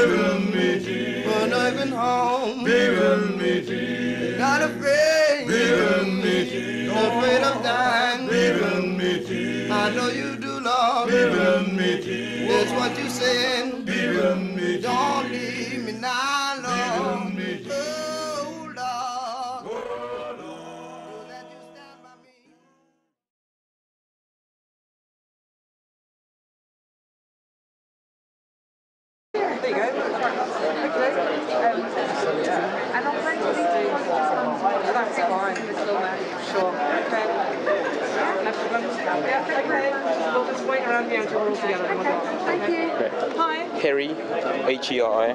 When I've been home, not afraid, not afraid of dying. I know you do, Lord. That's what you saying. Don't leave me now, Lord. Oh, Lord. So that you stand by me. There you go. Okay. And I'm going to need to that's fine. Sure. Okay. No problem. Yeah, okay. We'll just wait around here until we're all together. Thank you. Hi. Harry, H-E-R-I.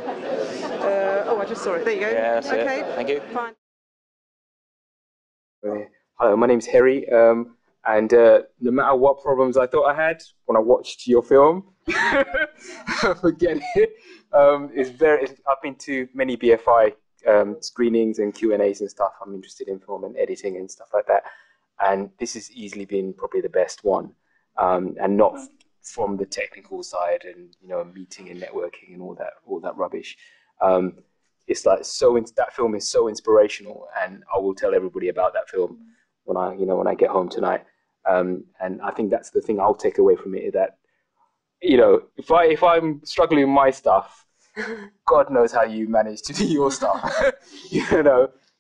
I just saw it. There you go. Yeah, that's it. Okay. Thank you. Fine. Hello, my name's Harry, and no matter what problems I thought I had when I watched your film, forget it. I've been to many BFI screenings and Q&As and stuff. I'm interested in film and editing and stuff like that, and this has easily been probably the best one, and not from the technical side and meeting and networking and all that rubbish. It's like that film is so inspirational, and I will tell everybody about that film when I get home tonight. And I think that's the thing I'll take away from it, that if I'm struggling with my stuff, God knows how you manage to do your stuff.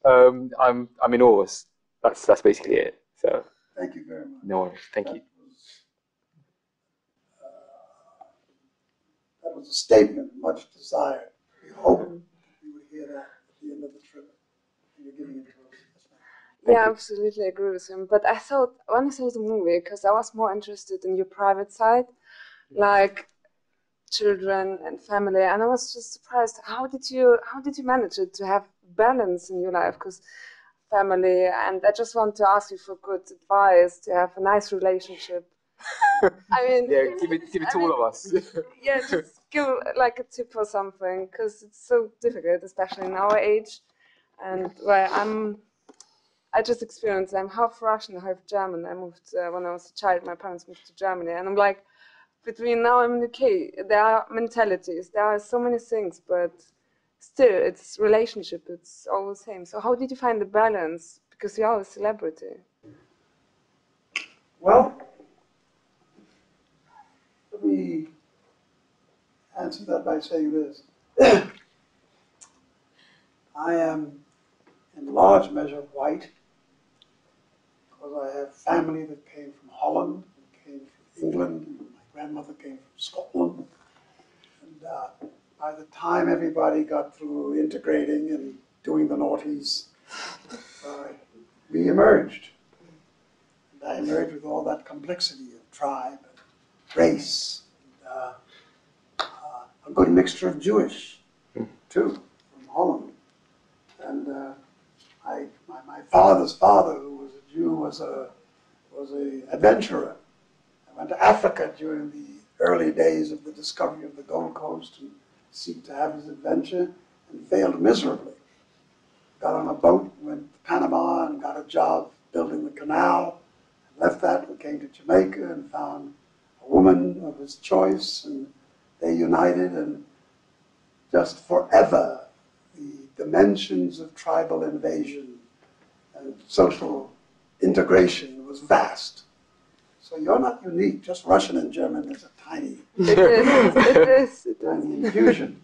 I'm in awe. That's basically it. So thank you very much. No worries. Thank you. That was a statement much desired. We hope you would hear that at the end of the trip. And you're giving it to us. Yeah, I absolutely agree with him. But I thought when I saw the movie, because I was more interested in your private side, like children and family, and I was just surprised. How did you manage it to have balance in your life? Because family, and I just want to ask you for good advice to have a nice relationship. I mean, yeah, give it to all of us. Yeah, just give like a tip or something, because it's so difficult, especially in our age. And I just experienced, I'm half Russian, half German. I moved, when I was a child, my parents moved to Germany. And I'm like, between now and the UK, there are mentalities, there are so many things, but still, it's relationship, it's all the same. So how did you find the balance? Because you are a celebrity. Well, let me answer that by saying this. I am in large measure white, because I have family that came from Holland, that came from England, and my grandmother came from Scotland. And by the time everybody got through integrating and doing the naughties, we emerged. And I emerged with all that complexity of tribe and race, and a good mixture of Jewish, too, from Holland. And my father's father, who was a Jew, was a adventurer. I went to Africa during the early days of the discovery of the Gold Coast and seeked to have his adventure, and failed miserably. Got on a boat, went to Panama, and got a job building the canal. Left that and came to Jamaica and found a woman of his choice, and they united, and just forever the dimensions of tribal invasion and social integration was vast. So you're not unique. Just Russian and German is a tiny, tiny infusion,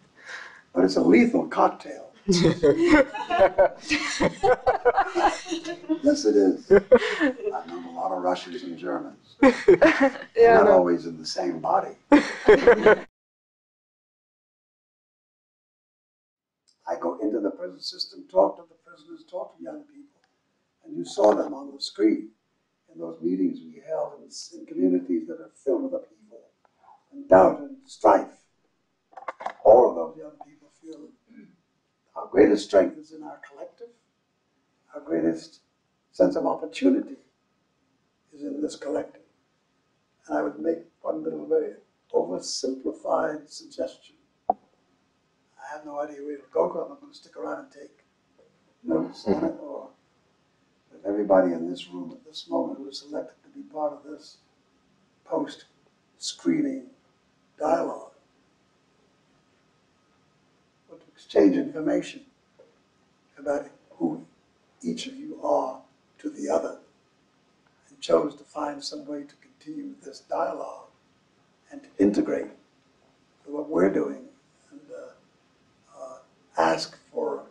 but it's a lethal cocktail. Yes, it is. I've known a lot of Russians and Germans. Yeah, not always in the same body. I go into the prison system, talk to the prisoners, talk to young people, and you saw them on the screen in those meetings we held in communities that are filled with upheaval and doubt and strife. All of those young people feel our greatest strength is in our collective. Our greatest sense of opportunity is in this collective. And I would make one little very oversimplified suggestion. I have no idea where it'll go, because I'm not going to stick around and take notes on it. Or if everybody in this room at this moment was selected to be part of this post-screening dialogue, exchange information about who each of you are to the other, and chose to find some way to continue this dialogue and to integrate with what we're doing and ask for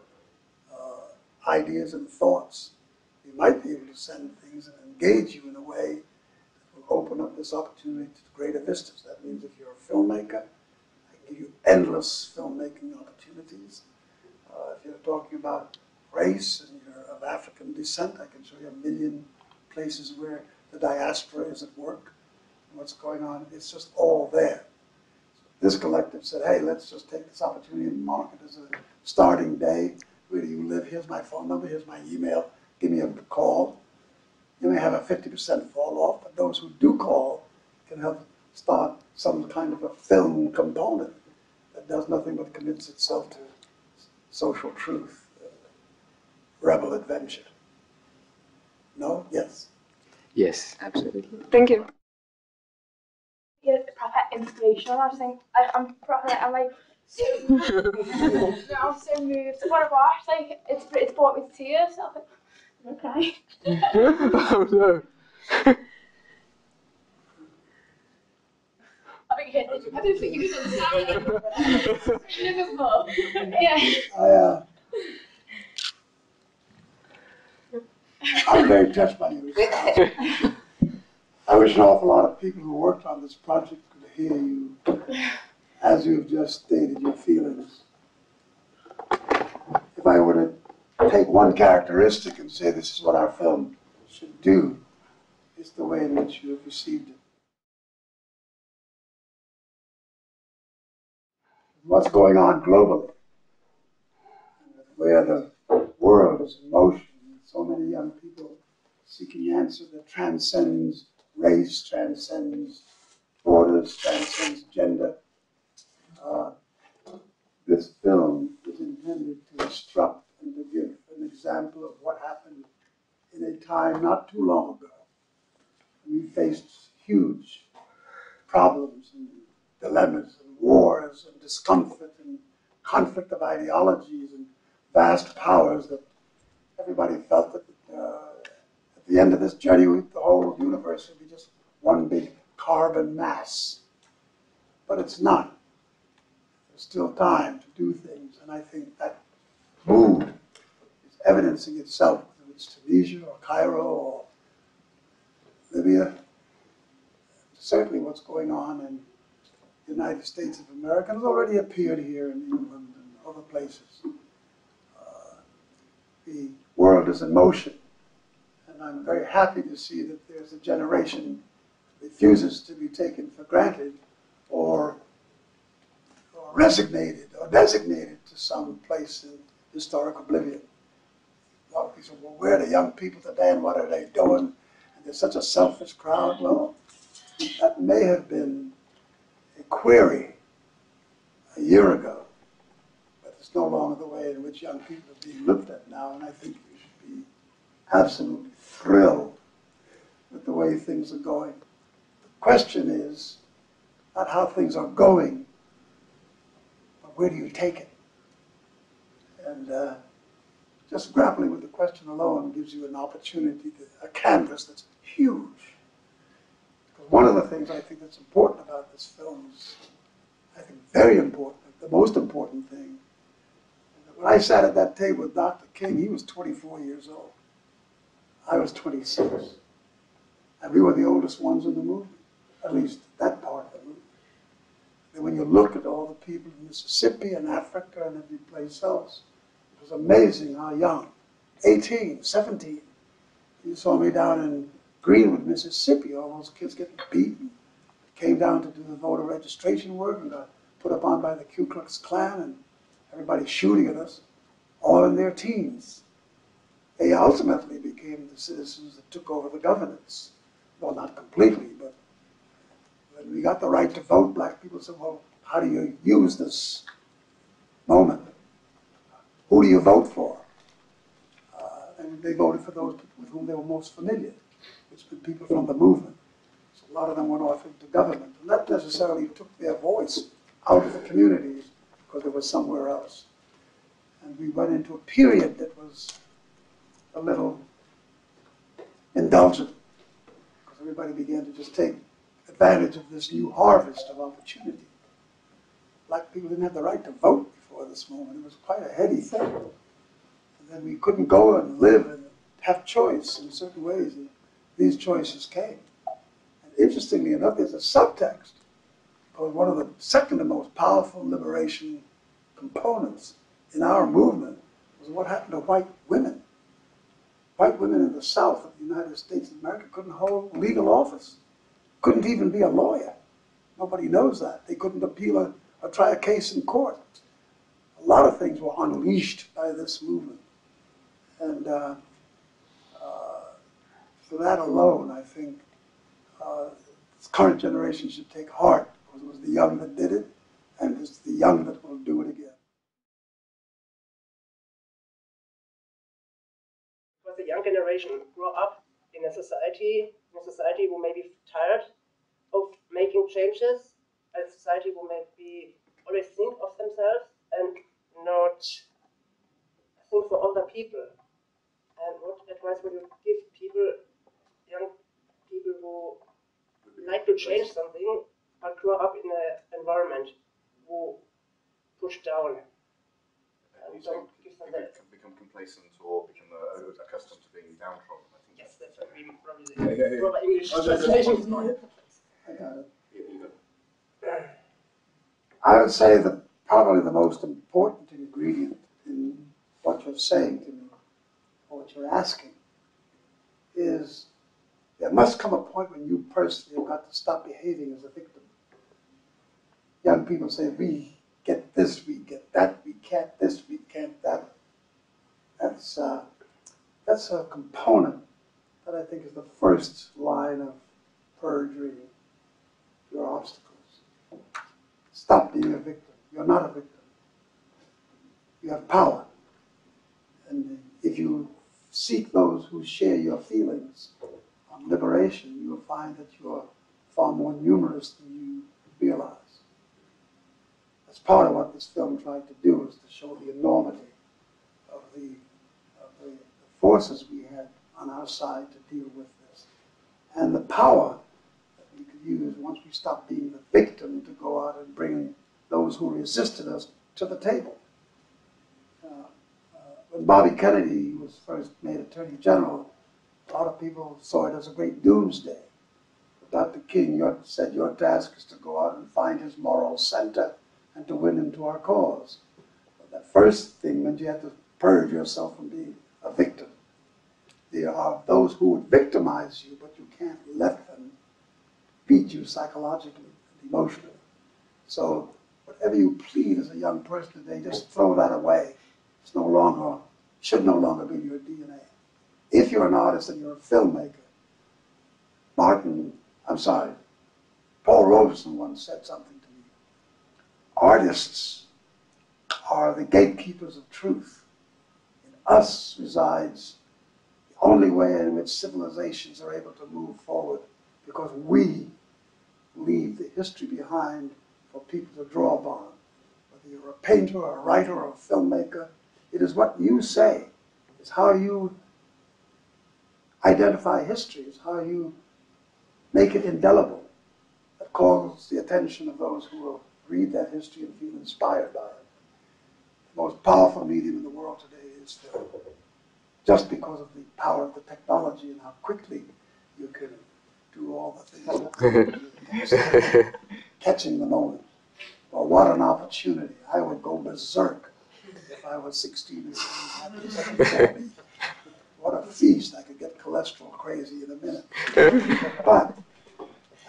ideas and thoughts. We might be able to send things and engage you in a way that will open up this opportunity to greater vistas. That means if you're a filmmaker, I can give you endless filmmaking opportunities. If you're talking about race and you're of African descent, I can show you a million places where the diaspora is at work and what's going on. It's just all there. So this collective said, hey, let's just take this opportunity and mark it as a starting day. Where do you live? Here's my phone number, here's my email, give me a call. You may have a 50% fall off, but those who do call can help start some kind of a film component that does nothing but commits itself to social truth, rebel adventure. No? Yes? Yes. Absolutely. Thank you. Yeah, proper inspirational. I think I'm like so I'm so moved. What I watched, like it's brought me to tears. I was like, okay. Oh no. I don't think you can understand it. Yeah. I'm very touched by you. I wish an awful lot of people who worked on this project could hear you as you've just stated your feelings. If I were to take one characteristic and say this is what our film should do, it's the way in which you have received it. What's going on globally, where the world is in motion, so many young people seeking answers that transcends race, transcends borders, transcends gender. This film is intended to instruct and to give an example of what happened in a time not too long ago. We faced huge problems and dilemmas and wars and discomfort and conflict of ideologies and vast powers that everybody felt that at the end of this journey, the whole universe would be just one big carbon mass. But it's not. There's still time to do things, and I think that mood is evidencing itself, whether it's Tunisia or Cairo or Libya. Certainly what's going on in the United States of America has already appeared here in England and other places. The world is in motion, and I'm very happy to see that there's a generation that refuses to be taken for granted or resignated or designated to some place in historic oblivion. A lot of people say, well, where are the young people today and what are they doing? And there's such a selfish crowd. Well, that may have been a query a year ago, but it's no longer the way in which young people are being looked at now, and I think you should be absolutely thrilled with the way things are going. The question is not how things are going, but where do you take it? And just grappling with the question alone gives you an opportunity, a canvas that's huge. Because one of the things I think that's important about this film is, I think very important, the most important thing, when I sat at that table with Dr. King, he was 24 years old. I was 26. And we were the oldest ones in the movie, at least that part of the movie. And when you look at all the people in Mississippi and Africa and every place else, it was amazing how young, 18, 17. You saw me down in Greenwood, Mississippi, all those kids getting beaten. Came down to do the voter registration work and got put upon by the Ku Klux Klan and everybody shooting at us, all in their teens. They ultimately became the citizens that took over the governance. Well, not completely, but when we got the right to vote, black people said, well, how do you use this moment? Who do you vote for? And they voted for those with whom they were most familiar, which were people from the movement. So a lot of them went off into government. And that necessarily took their voice out of the communities because they were somewhere else. And we went into a period that was a little indulgent, because everybody began to just take advantage of this new harvest of opportunity. Black people didn't have the right to vote before this moment. It was quite a heady thing. And then we couldn't go and live and have choice in certain ways. And these choices came. And interestingly enough, there's a subtext. Because one of the second and most powerful liberation components in our movement was what happened to white women. White women in the South of the United States of America couldn't hold legal office, couldn't even be a lawyer. Nobody knows that. They couldn't appeal or try a case in court. A lot of things were unleashed by this movement. And for that alone, I think this current generation should take heart, because it was the young that did it, and it's the young that will do it again. Because the young generation grow up in a society who may be tired of making changes, a society who may be always think of themselves and not think for other people. And what advice would you give people, young people who like to change something, but grow up in an environment who push down? And don't give them that. Become complacent or become accustomed to being downtrodden. I think Yes, that's probably the proper English translation. I got it. I would say that probably the most important ingredient in what you're saying to me, or what you're asking, is there must come a point when you personally have got to stop behaving as a victim. Young people say, we get this, we get that, we can't this, we can't that. That's a component that I think is the first line of purging your obstacles. Stop being a victim. You're not a victim. You have power. And if you seek those who share your feelings on liberation, you will find that you are far more numerous than you realize. That's part of what this film tried to do, is to show the enormity of the forces we had on our side to deal with this. And the power that we could use once we stopped being the victim to go out and bring those who resisted us to the table. When Bobby Kennedy was first made Attorney General, a lot of people saw it as a great doomsday. But Dr. King said your task is to go out and find his moral center and to win him to our cause. But that first thing meant you had to purge yourself from being a victim. There are those who would victimize you, but you can't let them beat you psychologically and emotionally. So whatever you plead as a young person today, just throw that away. It's no longer, should no longer be your DNA. If you're an artist and you're a filmmaker, Paul Robeson once said something to me. Artists are the gatekeepers of truth. In us resides the only way in which civilizations are able to move forward, because we leave the history behind for people to draw upon. Whether you're a painter or a writer or a filmmaker, it is what you say. It's how you identify history. It's how you make it indelible that calls the attention of those who will read that history and feel inspired by it. The most powerful medium in the world today is film, just because of the power of the technology and how quickly you can do all the things. Catching the moment. Well, what an opportunity. I would go berserk if I was 16 years old. What a feast. I could get cholesterol crazy in a minute. But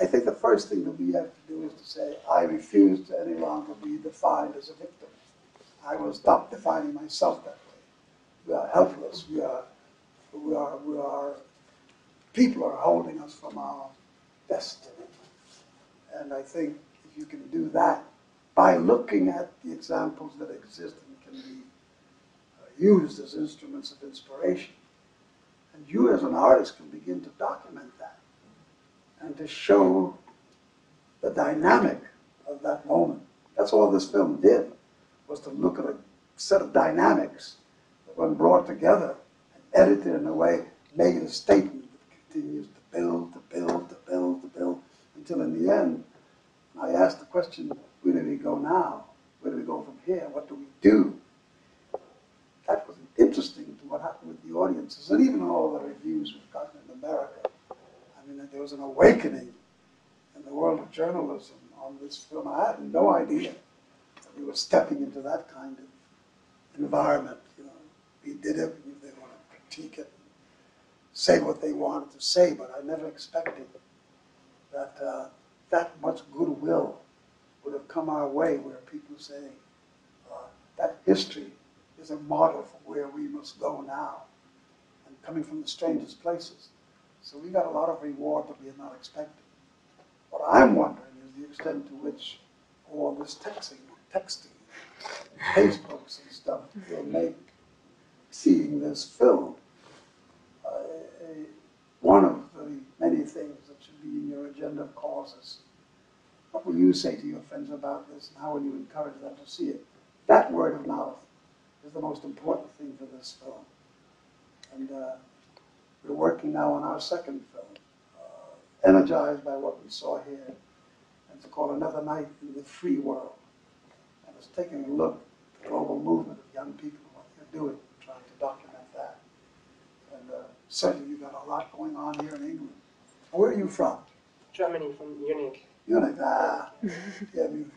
I think the first thing that we have to do is to say, I refuse to any longer be defined as a victim. I will stop defining myself that way. We are helpless. People are holding us from our destiny. And I think if you can do that by looking at the examples that exist and can be used as instruments of inspiration, and you as an artist can begin to document that and to show the dynamic of that moment. That's all this film did, was to look at a set of dynamics that, when brought together and edited in a way, made a statement that continues to build, to build, to build, to build, until in the end, I asked the question, where do we go now? Where do we go from here? What do we do? That was interesting to what happened with the audiences, and even all the reviews we've gotten in America. I mean, there was an awakening in the world of journalism on this film. I had no idea that we were stepping into that kind of environment. You know, we did it, if they want to critique it, say what they wanted to say, but I never expected that that much goodwill would have come our way, where people say that history is a model for where we must go now, and coming from the strangest places. So we got a lot of reward that we had not expected. What I'm wondering is the extent to which all this texting, Facebooks and stuff will make seeing this film one of the many things that should be in your agenda of causes. What will you say to your friends about this, and how will you encourage them to see it? That word of mouth is the most important thing for this film. And we're working now on our second film, energized by what we saw here. And it's called Another Night in the Free World. And it's taking a look at the global movement of young people, what they're doing, trying to document that. And certainly you've got a lot going on here in England. Where are you from? Germany, from Munich. Munich, yeah, Munich.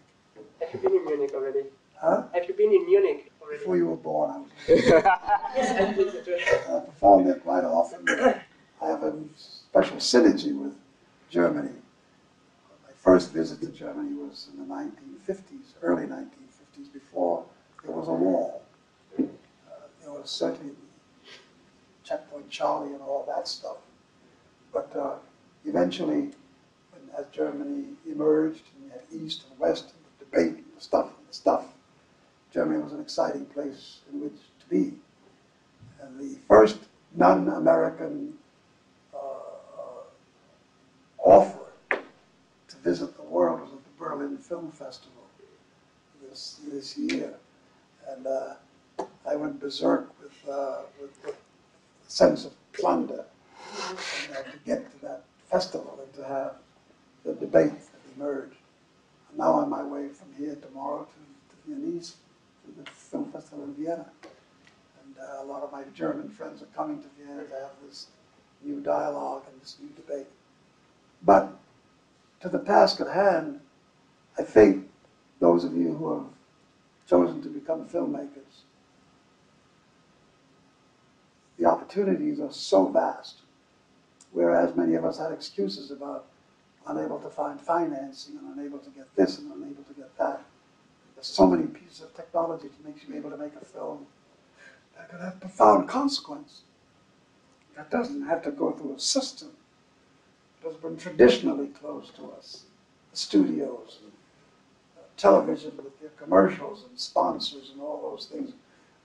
Have you been in Munich already? Huh? Have you been in Munich already? Before you were born, I was Yes, I visited. I perform there quite often. I have a special synergy with Germany. My first visit to Germany was in the 1950s, early 1950s, before there was a wall. There was certainly Checkpoint Charlie and all that stuff. But eventually, as Germany emerged, and you had East and West, and the debate, and the stuff, Germany was an exciting place in which to be. And the first non-American offer to visit the world was at the Berlin Film Festival this year. And I went berserk with a sense of plunder to get to that festival and to have the debate that emerged. And now on my way from here tomorrow to Viennese, to the film festival in Vienna. And a lot of my German friends are coming to Vienna to have this new dialogue and this new debate. But to the task at hand, I think those of you who have chosen to become filmmakers, the opportunities are so vast, whereas many of us had excuses about unable to find financing and unable to get this and unable to get that. There's so many pieces of technology that makes you able to make a film that could have profound consequence. That doesn't have to go through a system that has been traditionally closed to us. The studios, and television with their commercials and sponsors and all those things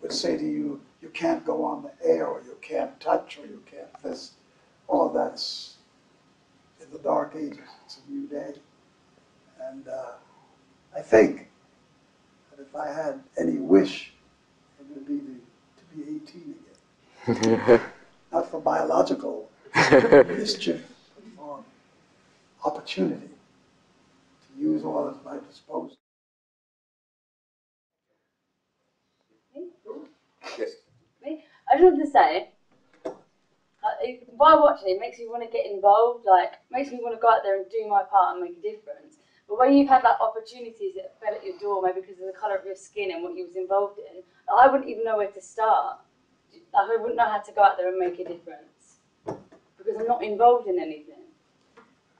would say to you, you can't go on the air, or you can't touch, or you can't this. All of that's in the dark ages. It's a new day. And I think that if I had any wish, it would be to be 18 again. Not for biological mischief, but for opportunity to use all at my disposal. Yes. I just wanted to say, by watching it makes me want to get involved, makes me want to go out there and do my part and make a difference. But when you've had opportunities that fell at your door, maybe because of the colour of your skin and what you was involved in, I wouldn't even know where to start. I wouldn't know how to go out there and make a difference because I'm not involved in anything.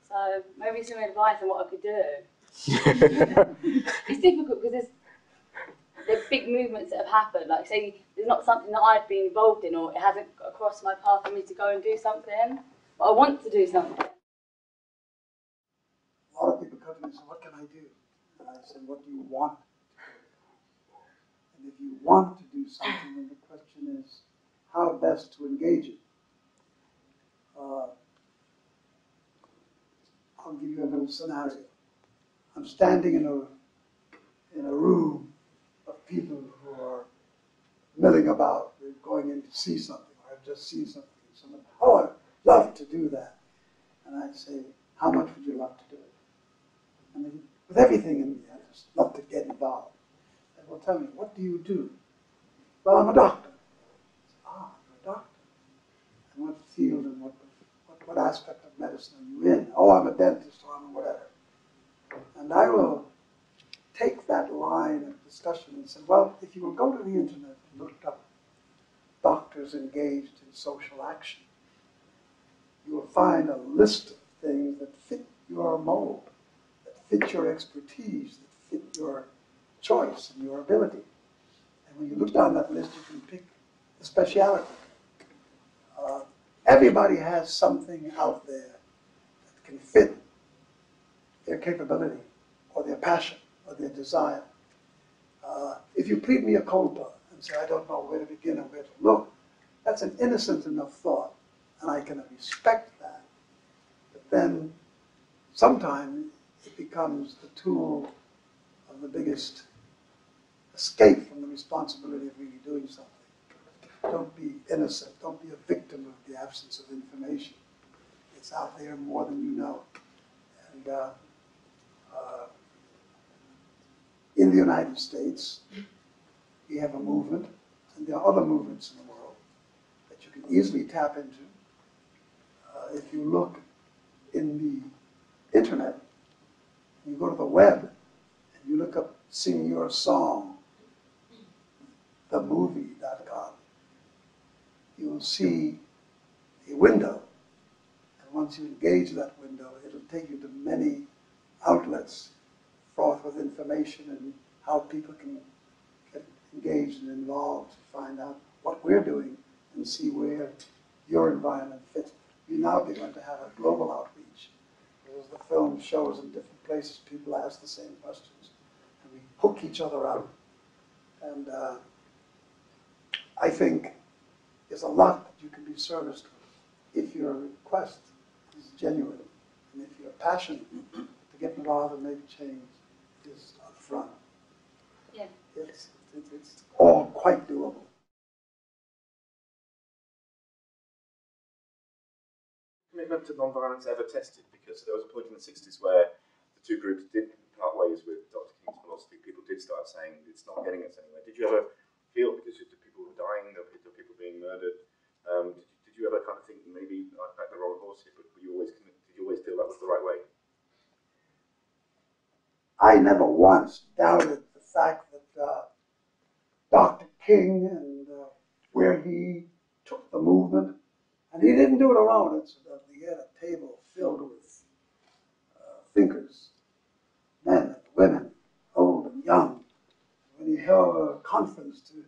So maybe some advice on what I could do. It's difficult because there's big movements that have happened. Like, say, there's not something that I've been involved in, or it hasn't crossed my path for me to go and do something, but I want to do something. A lot of people come to me and say, what can I do? And I say, what do you want to do? And if you want to do something, then the question is, how best to engage it? I'll give you a little scenario. I'm standing in a room of people who are milling about, going in to see something, or I've just seen something. Someone, oh, I'd love to do that. And I'd say, how much would you love to do it? I mean, with everything in me, I just love to get involved. And well, tell me, what do you do? Well, I'm a doctor. Ah, you're a doctor. And what field and what aspect of medicine are you in? Oh, I'm a dentist or I'm a whatever. And I will take that line of discussion and say, well, if you will go to the internet and look up doctors engaged in social action, you will find a list of things that fit your mold, that fit your expertise, that fit your choice and your ability. And when you look down that list, you can pick the speciality. Everybody has something out there that can fit their capability or their passion or their desire. If you plead me a culpa and say, I don't know where to begin or where to look, that's an innocent enough thought, and I can respect that. But then sometimes it becomes the tool of the biggest escape from the responsibility of really doing something. Don't be innocent. Don't be a victim of the absence of information. It's out there more than you know. And in the United States, we have a movement, and there are other movements in the world that you can easily tap into. If you look in the internet, you go to the web, and you look up Sing Your Song, themovie.com, you will see a window. And once you engage that window, it'll take you to many outlets fraught with information and how people can get engaged and involved to find out what we're doing and see where your environment fits. We're now begun to have a global outreach. As the film shows in different places, people ask the same questions. And we hook each other up. And I think there's a lot that you can be serviced with if your request is genuine and if your passion to get involved and make change is upfront. Yeah. It's all quite doable. Commitment to non-violence ever tested? Because there was a point in the 60s where the two groups did part ways with Dr. King's philosophy. People did start saying it's not getting us anywhere. Did you ever feel, because the people were dying, there were people being murdered, did you ever kind of think maybe I'd back the wrong horse here, but did you always feel that was the right way? I never once doubted the fact that Dr. King and where he took the movement, and he didn't do it alone, incidentally. He had a table filled with thinkers, men and women, old and young. When he held a conference to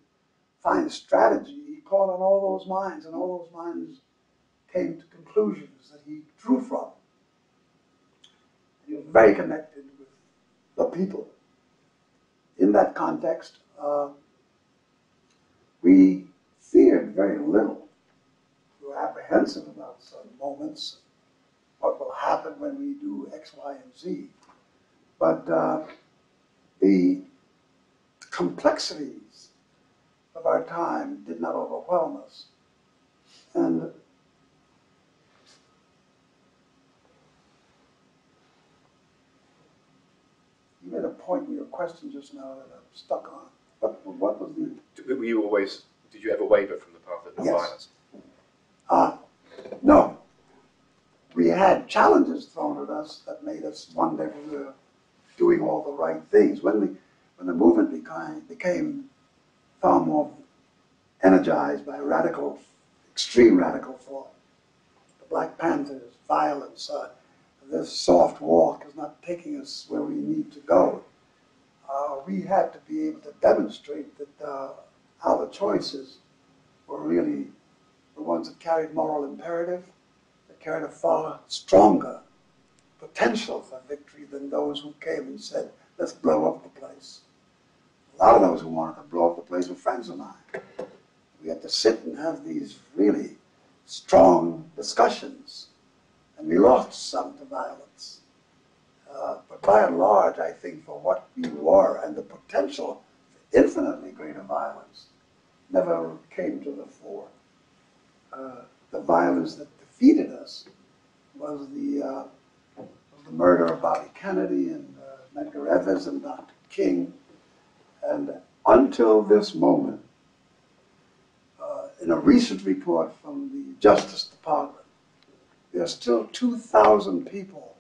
find strategy, he called on all those minds, and all those minds came to conclusions that he drew from. He was very connected with the people. In that context, we feared very little. We were apprehensive about some moments, what will happen when we do X, Y, and Z. But the complexities of our time did not overwhelm us. And you made a point in your question just now that I'm stuck on. What was the... Did you ever waver from the path of non-violence? No. We had challenges thrown at us that made us wonder if we were doing all the right things. When the movement became far more energized by extreme radical thought, the Black Panthers, violence, this soft walk is not taking us where we need to go. We had to be able to demonstrate that our choices were really the ones that carried moral imperative, that carried a far stronger potential for victory than those who came and said, let's blow up the place. A lot of those who wanted to blow up the place were friends of mine. We had to sit and have these really strong discussions, and we lost some to violence. But by and large, I think for what we were and the potential for infinitely greater violence, never came to the fore. The violence that defeated us was the murder of Bobby Kennedy and Medgar Evers and Dr. King. And until this moment, in a recent report from the Justice Department, there are still 2,000 people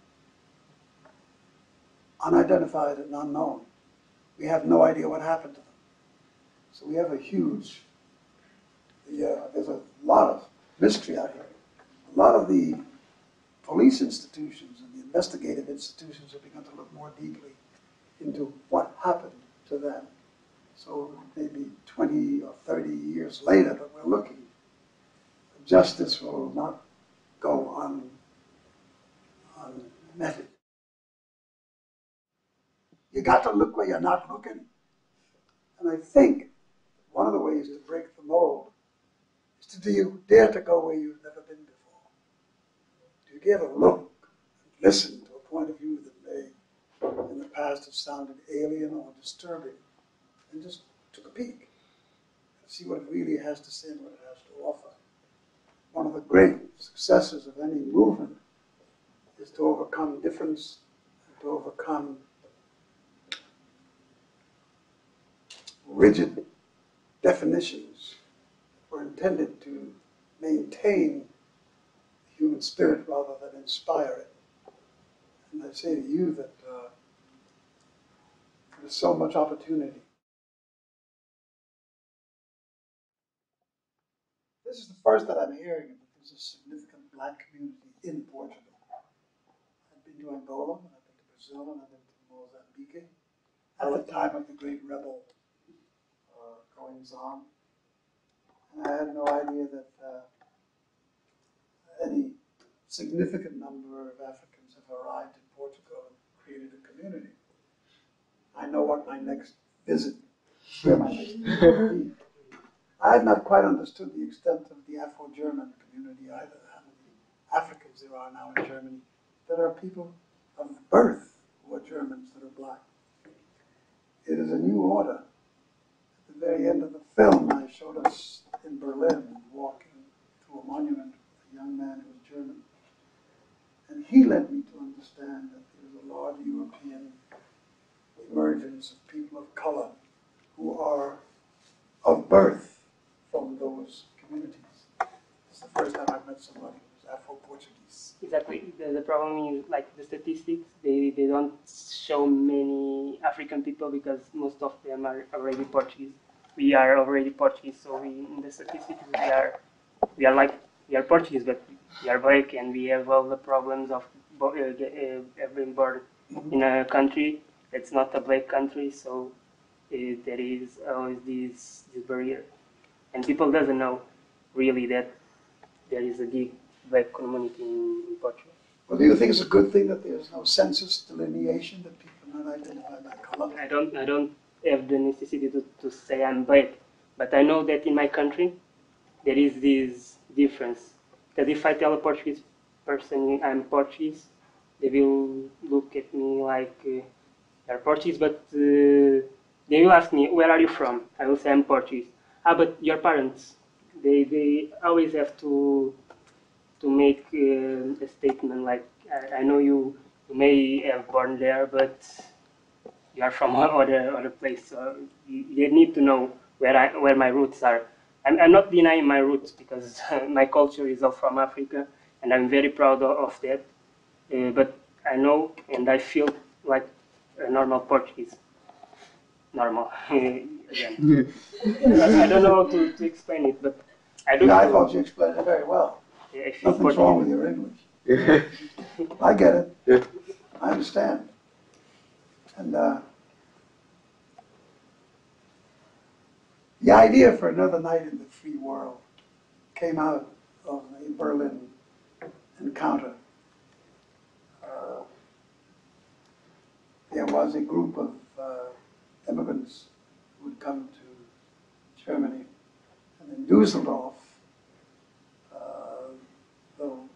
unidentified and unknown. We have no idea what happened to them. So we have a huge, there's a lot of mystery out here. A lot of the police institutions and the investigative institutions have begun to look more deeply into what happened to them. So maybe 20 or 30 years later, but we're looking. Justice will not go unmetted. You got to look where you're not looking. And I think one of the ways to break the mold is to do you dare to go where you've never been before. Do you dare to look and listen to a point of view that may, in the past, have sounded alien or disturbing, and just took a peek and see what it really has to say and what it has to offer. One of the great successes of any movement is to overcome difference, and to overcome rigid definitions that were intended to maintain the human spirit rather than inspire it. And I say to you that there's so much opportunity. This is the first that I'm hearing that there's a significant black community in Portugal. I've been to Angola, and I've been to Brazil, and I've been to Mozambique at the time of the great rebel goings on. And I had no idea that any significant number of Africans have arrived in Portugal and created a community. I know what my next visit, where my next visit will be. I have not quite understood the extent of the Afro-German community either, how many Africans there are now in Germany. There are people of birth who are Germans that are black. It is a new order. At the very end of the film, I showed us in Berlin walking through a monument with a young man who was German. And he led me to understand that there is a large European emergence of people of color who are of birth from those communities. It's the first time I've met somebody who's Afro-Portuguese. Exactly. The problem is, like the statistics, they don't show many African people because most of them are already Portuguese. We are already Portuguese, so in the statistics we are Portuguese, but we are black, and we have all the problems of being born in a country that's not a black country. So there is always this barrier, and people doesn't know really that there is a big black community in Portugal. Well, do you think it's a good thing that there's no census delineation, that people are not identified by color? I don't have the necessity to say I'm black, but I know that in my country there is this difference. That if I tell a Portuguese person I'm Portuguese, they will look at me like you're Portuguese, but they will ask me, where are you from? I will say I'm Portuguese. But your parents, they always have to make a statement like, I know you may have born there, but you are from other place. So you need to know where my roots are. I'm not denying my roots because my culture is all from Africa, and I'm very proud of that. But I know and I feel like a normal Portuguese. Normal. Again. I don't know how to explain it, but I do. Yeah, I thought you explained it very well. Yeah, nothing's wrong with your English. I get it. Yeah. I understand. And the idea for Another Night in the Free World came out of a Berlin encounter. There was a group of immigrants who had come to Germany, and in Dusseldorf, though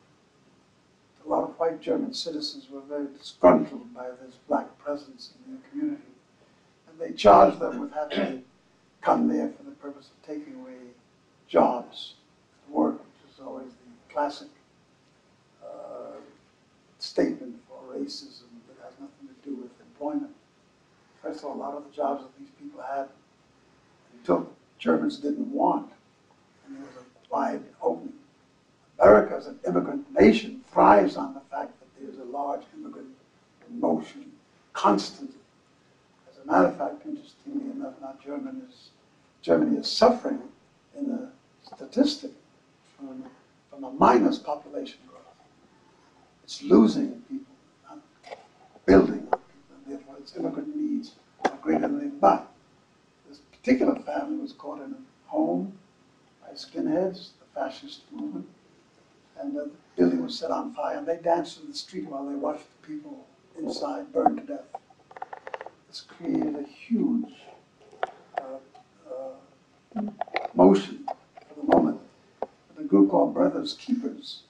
a lot of white German citizens were very disgruntled by this black presence in their community, and they charged them with having come there for the purpose of taking away jobs and work, which is always the classic statement for racism that has nothing to do with employment. First of all, a lot of the jobs that these people had took, Germans didn't want, and there was a wide opening. America, as an immigrant nation, thrives on the fact that there's a large immigrant motion constantly. As a matter of fact, interestingly enough, now Germany is suffering in the statistic from a minus population growth. It's losing people, not building up people, and therefore its immigrant needs are greater than they buy. This particular family was caught in a home by skinheads, the fascist movement, and the building was set on fire, and they danced in the street while they watched the people inside burn to death. This created a huge motion for the moment. And a group called Brothers Keepers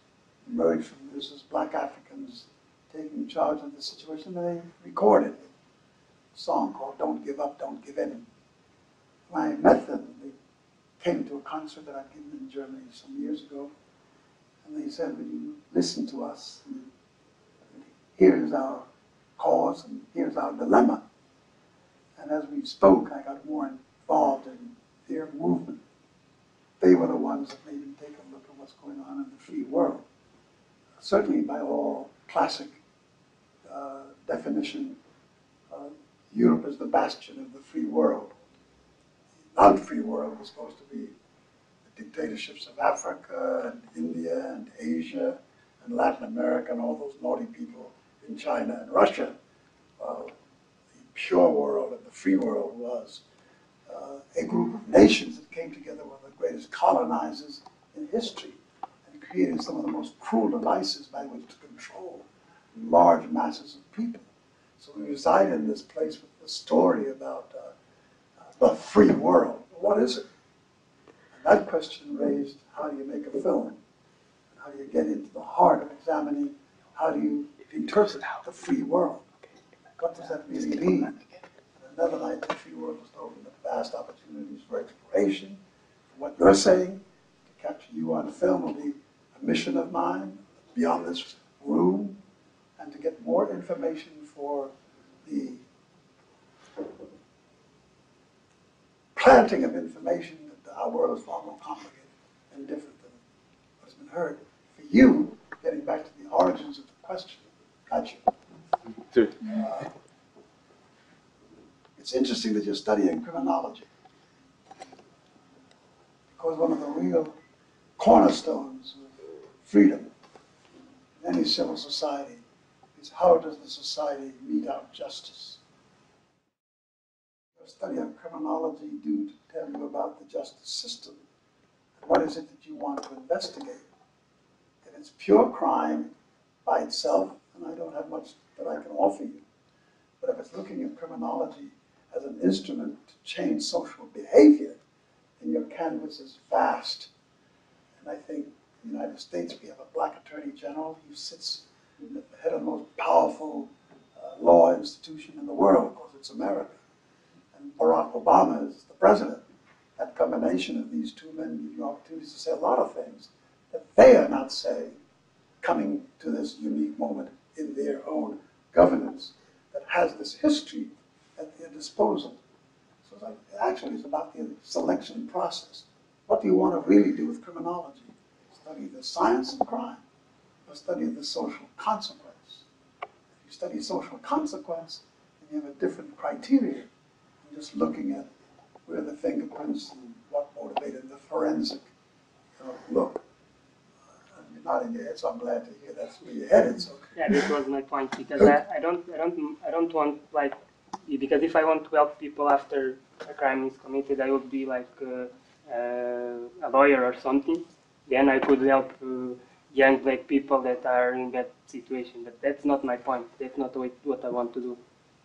emerged from this as black Africans taking charge of the situation, and they recorded a song called Don't Give Up, Don't Give In. When I met them, they came to a concert that I'd given in Germany some years ago, and they said, "Will you listen to us? And here's our cause, and here's our dilemma." And as we spoke, I got more involved in their movement. They were the ones that made me take a look at what's going on in the free world. Certainly, by all classic definition, Europe is the bastion of the free world. The non-free world was supposed to be the dictatorships of Africa and India and Asia and Latin America and all those naughty people in China and Russia. The pure world and the free world was a group of nations that came together, were the greatest colonizers in history, and created some of the most cruel devices by which to control large masses of people. So we reside in this place with the story about the free world. What is it? And that question raised, how do you make a film? And how do you get into the heart of examining how do you interpret the free world? What does that really mean? And another night, the free world was to open up vast opportunities for exploration. What you're saying, to capture you on film will be a mission of mine beyond this room, and to get more information for the planting of information that our world is far more complicated and different than what has been heard. For you, getting back to the origins of the question, got you. It's interesting that you're studying criminology, because one of the real cornerstones of freedom in any civil society is how does the society mete out justice. Your study of criminology due to tell you about the justice system. What is it that you want to investigate? If it's pure crime by itself, then I don't have much that I can offer you. But if it's looking at criminology as an instrument to change social behavior, then your canvas is vast. And I think in the United States we have a black attorney general who sits at the head of the most powerful law institution in the world, because it's America. And Barack Obama is the president. That combination of these two men give you opportunities to say a lot of things that they are not saying, coming to this unique moment in their own governance that has this history at their disposal. So it's like, actually it's about the selection process. What do you want to really do with criminology? Study the science of crime, or study the social consequence? If you study social consequence, then you have a different criteria than just looking at where the fingerprints and what motivated the forensic look. You're nodding your head, so I'm glad to hear that's where you're headed. So. Yeah, this was my point, because I don't want, like, because if I want to help people after a crime is committed, I would be like a lawyer or something. Then I could help young black people that are in that situation. But that's not my point. That's not what I want to do.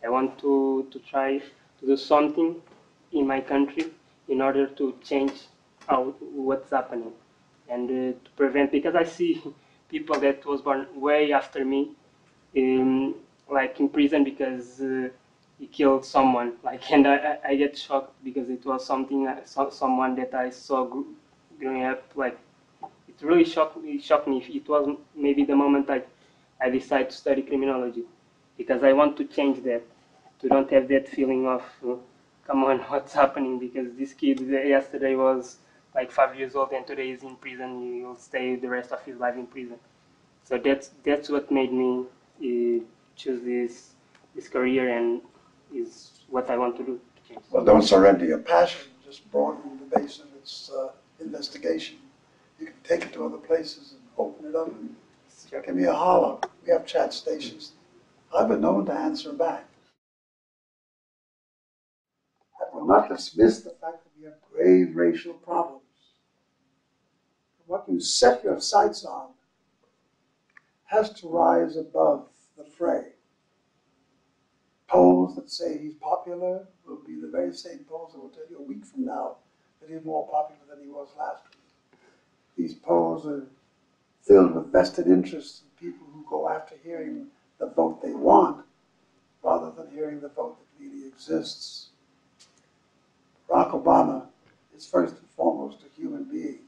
I want to try to do something in my country in order to change what's happening, and to prevent, because I see people that was born way after me, like in prison because he killed someone. Like, and I get shocked because it was something someone that I saw growing up. Like, it really shocked me. It was maybe the moment I decided to study criminology, because I want to change that, to don't have that feeling of come on, what's happening? Because this kid yesterday was like 5 years old and today is in prison. He'll stay the rest of his life in prison. So that's what made me choose this career, and is what I want to do. To change. Well, don't surrender your passion. Just broaden the base of its investigation. You can take it to other places and open it up. And give me a holler. We have chat stations. I've been known to answer back. That will not dismiss the fact that we have grave racial problems. What you set your sights on has to rise above the fray. Polls that say he's popular will be the very same polls that will tell you a week from now that he's more popular than he was last week. These polls are filled with vested interests in people who go after hearing the vote they want rather than hearing the vote that really exists. Barack Obama is first and foremost a human being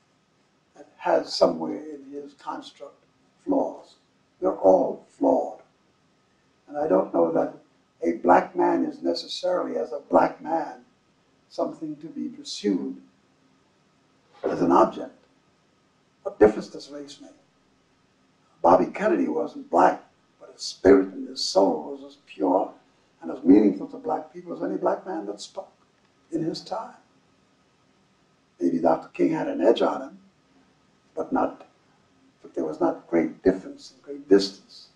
that has somewhere in his construct flaws. We're all flawed. And I don't know that a black man is necessarily, as a black man, something to be pursued as an object. What difference does race make? Bobby Kennedy wasn't black, but his spirit and his soul was as pure and as meaningful to black people as any black man that spoke in his time. Maybe Dr. King had an edge on him, but there was not great difference and great distance.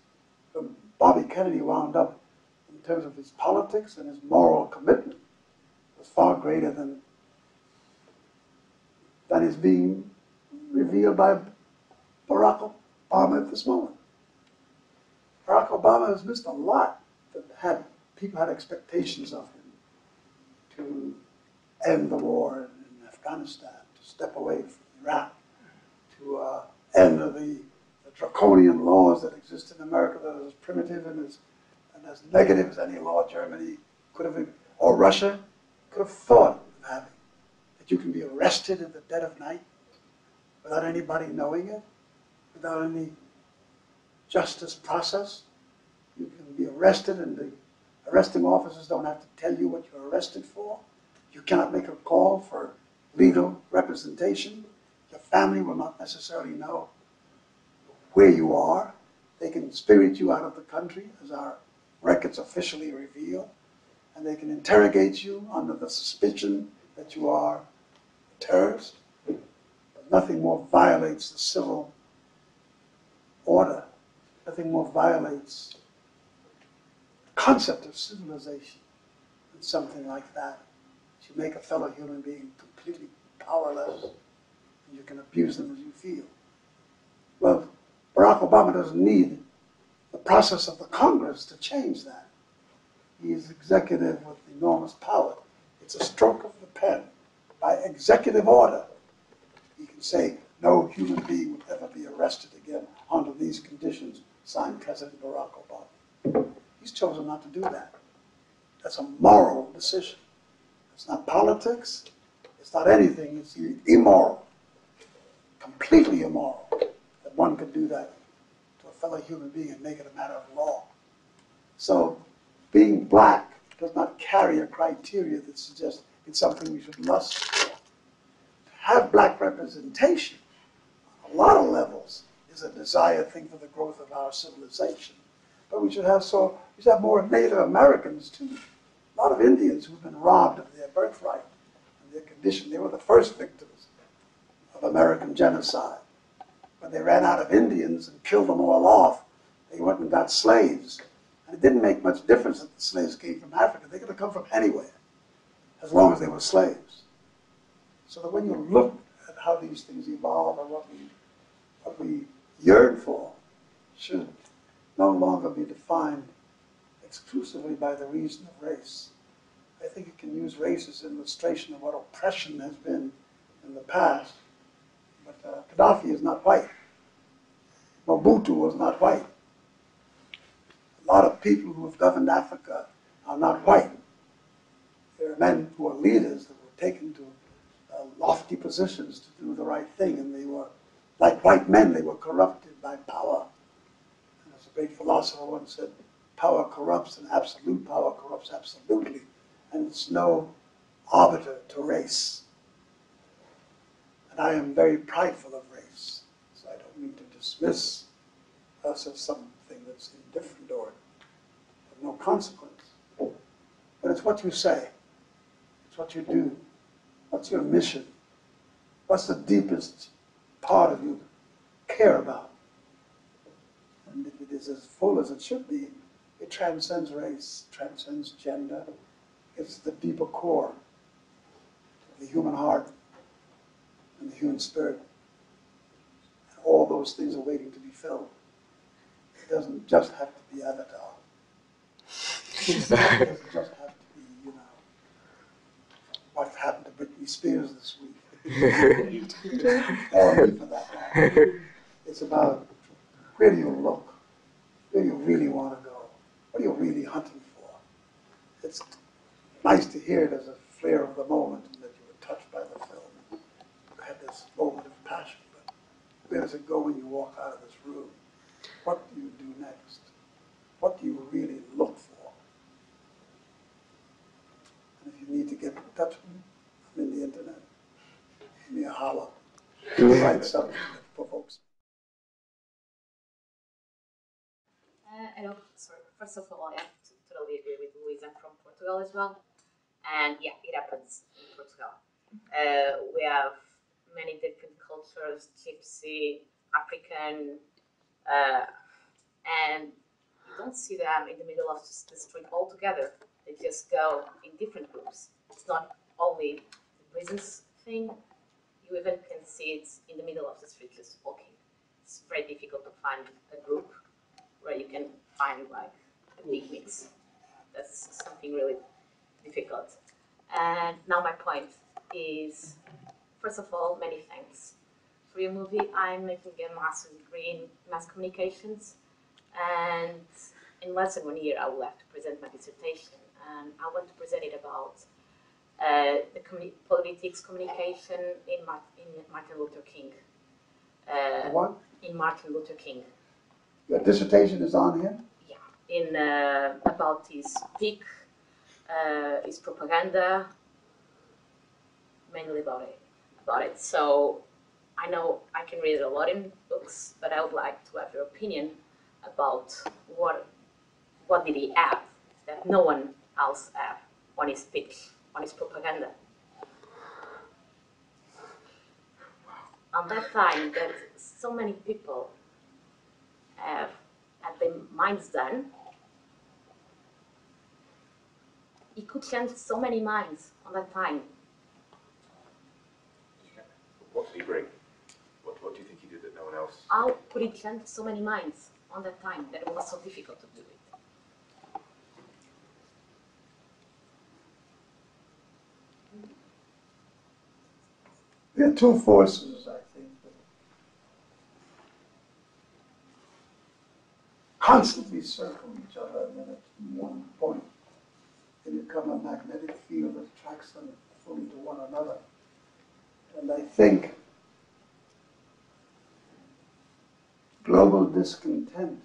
Bobby Kennedy wound up, in terms of his politics and his moral commitment, was far greater than is being revealed by Barack Obama at this moment. Barack Obama has missed a lot that people had expectations of him to end the war in Afghanistan, to step away from Iraq, to end the draconian laws that exist in America that are as primitive and as negative as any law Germany could have, or Russia could have thought of having. That you can be arrested in the dead of night without anybody knowing it, without any justice process. You can be arrested and the arresting officers don't have to tell you what you're arrested for. You cannot make a call for legal representation. Your family will not necessarily know where you are. They can spirit you out of the country, as our records officially reveal, and they can interrogate you under the suspicion that you are a terrorist. But nothing more violates the civil order. Nothing more violates the concept of civilization than something like that. You make a fellow human being completely powerless, and you can abuse them as you feel. Well, Barack Obama doesn't need the process of the Congress to change that. He is executive with enormous power. It's a stroke of the pen. By executive order, he can say, no human being would ever be arrested again under these conditions, signed President Barack Obama. He's chosen not to do that. That's a moral decision. It's not politics. It's not anything. It's immoral. Completely immoral that one could do that to a fellow human being and make it a matter of law. So being black does not carry a criteria that suggests it's something we should lust for. To have black representation on a lot of levels is a desired thing for the growth of our civilization. But we should have more Native Americans too. A lot of Indians who've been robbed of their birthright and their condition. They were the first victims of American genocide. When they ran out of Indians and killed them all off, they went and got slaves. And it didn't make much difference that the slaves came from Africa. They could have come from anywhere, as long as they were slaves. So that when you look at how these things evolve and what we yearn for should no longer be defined exclusively by the reason of race. I think you can use race as an illustration of what oppression has been in the past. But Gaddafi is not white. Mobutu was not white. A lot of people who have governed Africa are not white. There are men who are leaders that were taken to lofty positions to do the right thing, and they were, like white men, they were corrupted by power. And as a great philosopher once said, power corrupts, and absolute power corrupts absolutely, and it's no arbiter to race. And I am very prideful of race, so I don't mean to dismiss us as something that's indifferent or of no consequence. But it's what you say, it's what you do, what's your mission, what's the deepest part of you care about. And if it is as full as it should be, it transcends race, transcends gender. It's the deeper core of the human heart and the human spirit. And all those things are waiting to be filled. It doesn't just have to be Avatar. It doesn't just have to be, you know, what happened to Britney Spears this week. Or me for that matter. It's about where do you look? Where do you really want to go? What are you really hunting for? It's nice to hear it as a flair of the moment and that you were touched by the film. You had this moment of passion, but where does it go when you walk out of this room? What do you do next? What do you really look for? And if you need to get in touch with me, I'm in the internet. Give me a holler. Write something that provokes me. Hello. Sorry. First of all, I have to totally agree with Luis. I'm from Portugal as well. And yeah, it happens in Portugal. We have many different cultures, Gypsy, African, and you don't see them in the middle of the street all together. They just go in different groups. It's not only the business thing, you even can see it in the middle of the street just walking. It's very difficult to find a group where you can find like a big mix. That's something really difficult. And now my point is, first of all, many thanks. For your movie, I'm making a master's degree in mass communications, and in less than 1 year I will have to present my dissertation. And I want to present it about the politics communication in Martin Luther King. What? In Martin Luther King. Your dissertation is on here? Yeah, in about his speech, his propaganda, mainly about it. So I know I can read a lot in books, but I would like to have your opinion about what did he have that no one else had on his speech, on his propaganda. On that time, that so many people have had their minds done, he could change so many minds on that time. What did he bring? What do you think he did that no one else? How could he change so many minds on that time that it was so difficult to do it? There are two forces, I think, that constantly circle each other, and then at one point they become a magnetic field that attracts them fully to one another. And I think global discontent,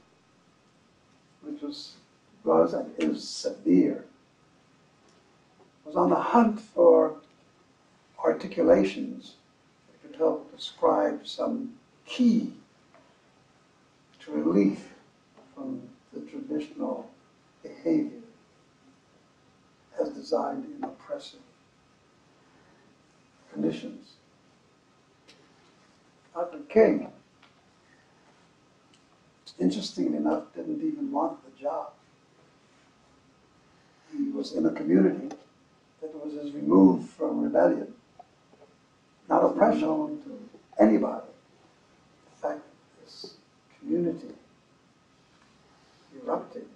which was and is severe, was on the hunt for articulations that could help describe some key to relief from the traditional behavior as designed in oppressive conditions. Dr. King, interestingly enough, didn't even want the job. He was in a community that was as removed from rebellion, not oppression to anybody. The fact that this community erupted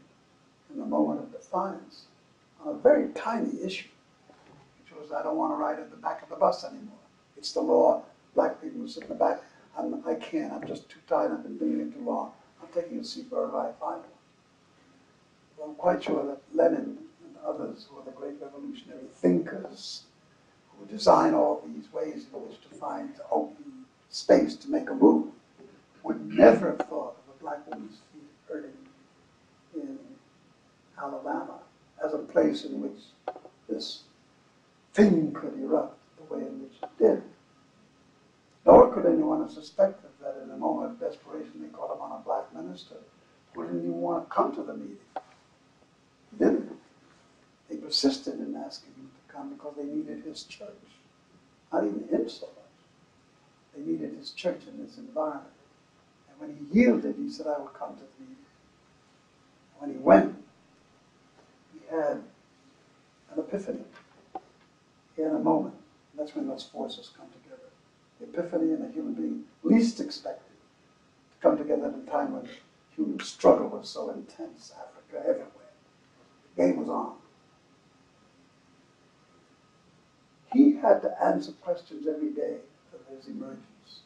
in the moment of defiance on a very tiny issue, which was, I don't want to ride at the back of the bus anymore. It's the law. Black people sit in the back. I can't. I'm just too tired. I've been doing it too long. I'm taking a seat wherever I find one. Well, I'm quite sure that Lenin and others who are the great revolutionary thinkers who design all these ways in which to find open space to make a move, would never have thought of a black woman's feet hurting in Alabama as a place in which this thing could erupt the way in which it did. Nor could anyone have suspected that in a moment of desperation they called upon a black minister who didn't even want to come to the meeting. He didn't. They persisted in asking him to come because they needed his church. Not even him so much. They needed his church in this environment. And when he yielded, he said, I will come to the meeting. When he went, he had an epiphany. He had a moment. And that's when those forces come together. The epiphany in a human being least expected to come together at a time when human struggle was so intense, Africa, everywhere. The game was on. He had to answer questions every day of his emergence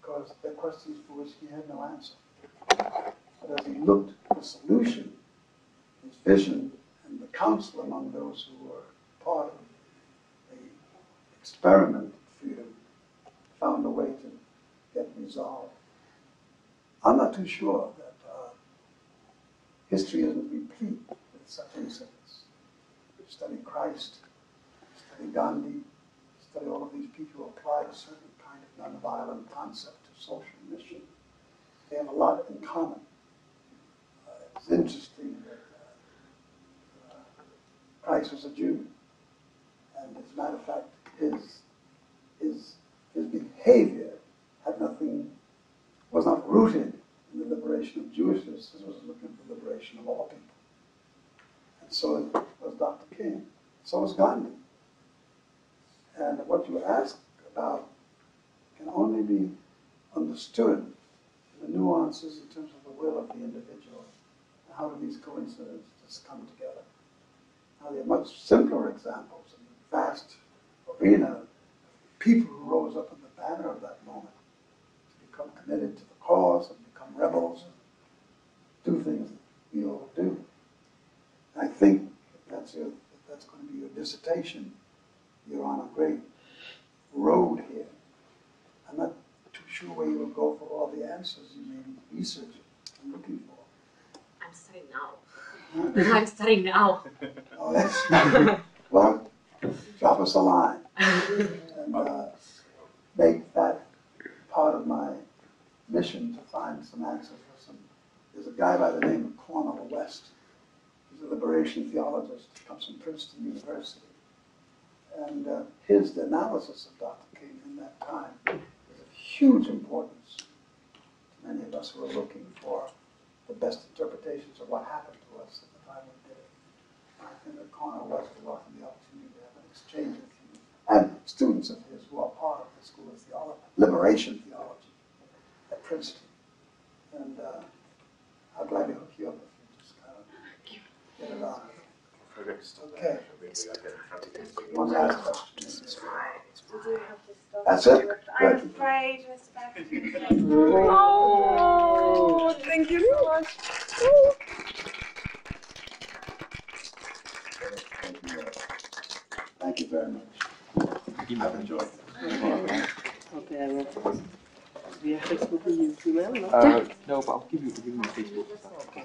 because they're questions for which he had no answer. But as he looked at the solution, his vision and the counsel among those who were part of the experiment of freedom found a way to get resolved. I'm not too sure that history isn't replete with such incidents. You study Christ, you study Gandhi, you study all of these people who applied a certain kind of nonviolent concept to social mission. They have a lot in common. It's interesting that Christ was a Jew, and as a matter of fact, his behavior had nothing, was not rooted in the liberation of Jewishness. This was looking for the liberation of all people. And so was Dr. King. So was Gandhi. And what you asked about can only be understood in the nuances in terms of the will of the individual. And how do these coincidences come together? Now, there are much simpler examples in the vast arena of people who rose up in the banner of that moment to become committed to the cause and become rebels and do things that we all do. And I think if that's going to be your dissertation, you're on a great road here. I'm not too sure where you will go for all the answers you may be researching and looking for. I'm studying now. I'm studying now. Oh, that's well, drop us a line and make that part of my mission to find some answers for some. There's a guy by the name of Cornel West. He's a liberation theologist. He comes from Princeton University. And his analysis of Dr. King in that time is of huge importance to many of us who are looking for the best interpretations of what happened to us at the time we did it. I think that Cornel West will offer the opportunity to have an exchange with you and students of his who are part of the School of Theology, Liberation Theology at Princeton. And I'll gladly hook you up if you just kind of get it on. Okay. Want to ask questions? That's it? I'm afraid, Mr. Beck. Oh, thank you so much. Thank you very much. I've enjoyed it. Okay, I will. Do you have Facebook and email? No, but I'll give you my Facebook. Okay.